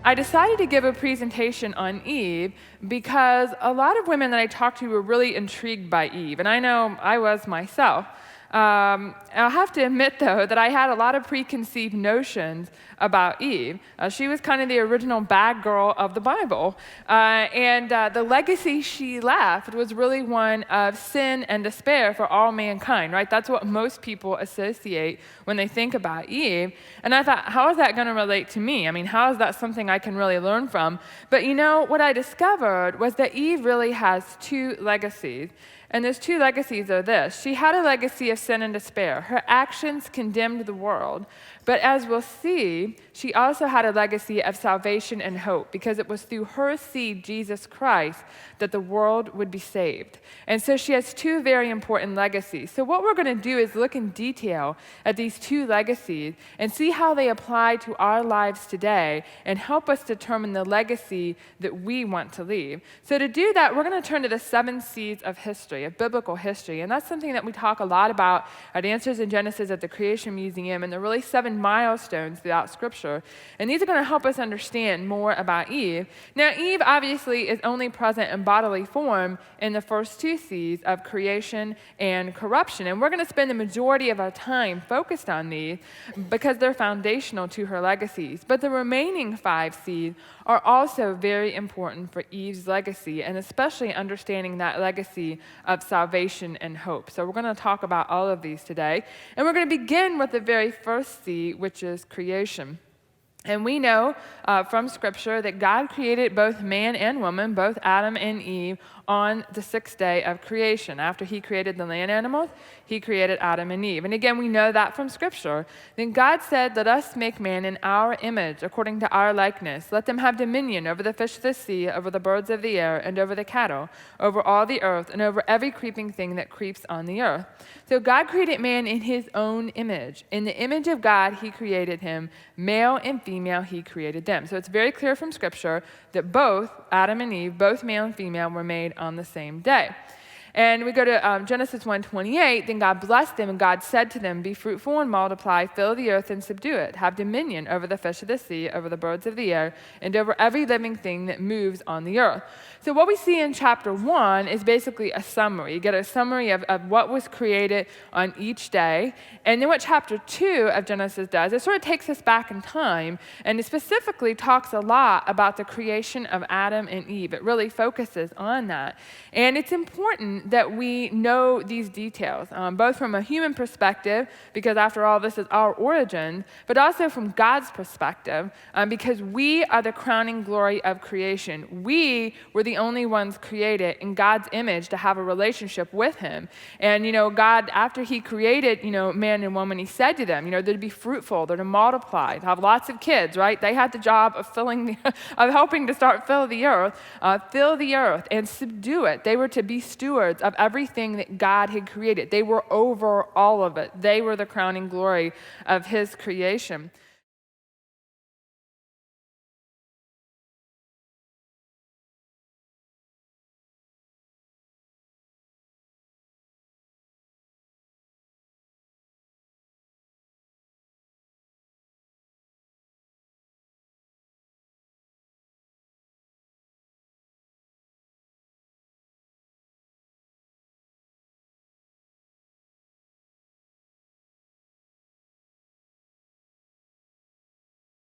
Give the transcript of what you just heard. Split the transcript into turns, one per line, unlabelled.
I decided to give a presentation on Eve because a lot of women that I talked to were really intrigued by Eve, and I know I was myself. I'll have to admit, though, that I had a lot of preconceived notions about Eve. She was kind of the original bad girl of the Bible, and the legacy she left was really one of sin and despair for all mankind, right? That's what most people associate when they think about Eve. And I thought, how is that going to relate to me? I mean, how is that something I can really learn from? But you know, what I discovered was that Eve really has two legacies. And those two legacies are this. She had a legacy of sin and despair. Her actions condemned the world. But as we'll see, she also had a legacy of salvation and hope, because it was through her seed, Jesus Christ, that the world would be saved. And so she has two very important legacies. So what we're going to do is look in detail at these two legacies and see how they apply to our lives today and help us determine the legacy that we want to leave. So to do that, we're going to turn to the 7 seeds of history, of biblical history. And that's something that we talk a lot about at Answers in Genesis at the Creation Museum, and they're really 7 milestones throughout Scripture. And these are going to help us understand more about Eve. Now, Eve obviously is only present in bodily form in the first 2 seeds of creation and corruption. And we're going to spend the majority of our time focused on these because they're foundational to her legacies. But the remaining 5 seeds are also very important for Eve's legacy, and especially understanding that legacy of salvation and hope. So we're going to talk about all of these today. And we're going to begin with the very first seed, which is creation. And we know from Scripture that God created both man and woman, both Adam and Eve, on the 6th day of creation. After he created the land animals, he created Adam and Eve. And again, we know that from Scripture. Then God said, "Let us make man in our image, according to our likeness. Let them have dominion over the fish of the sea, over the birds of the air, and over the cattle, over all the earth, and over every creeping thing that creeps on the earth." So God created man in his own image. In the image of God, he created him. Male and female, he created them. So it's very clear from Scripture that both Adam and Eve, both male and female, were made on the same day. And we go to Genesis 1:28, then God blessed them, and God said to them, "Be fruitful and multiply, fill the earth and subdue it. Have dominion over the fish of the sea, over the birds of the air, and over every living thing that moves on the earth." So what we see in chapter 1 is basically a summary. You get a summary of what was created on each day. And then what chapter 2 of Genesis does, it sort of takes us back in time, and it specifically talks a lot about the creation of Adam and Eve. It really focuses on that. And it's important that we know these details, both from a human perspective, because after all, this is our origin, but also from God's perspective, because we are the crowning glory of creation. We were the only ones created in God's image to have a relationship with him. And, God, after he created, man and woman, he said to them, they're to be fruitful, they're to multiply, to have lots of kids, right? They had the job of of helping to fill the earth and subdue it. They were to be stewards of everything that God had created. They were over all of it. They were the crowning glory of his creation.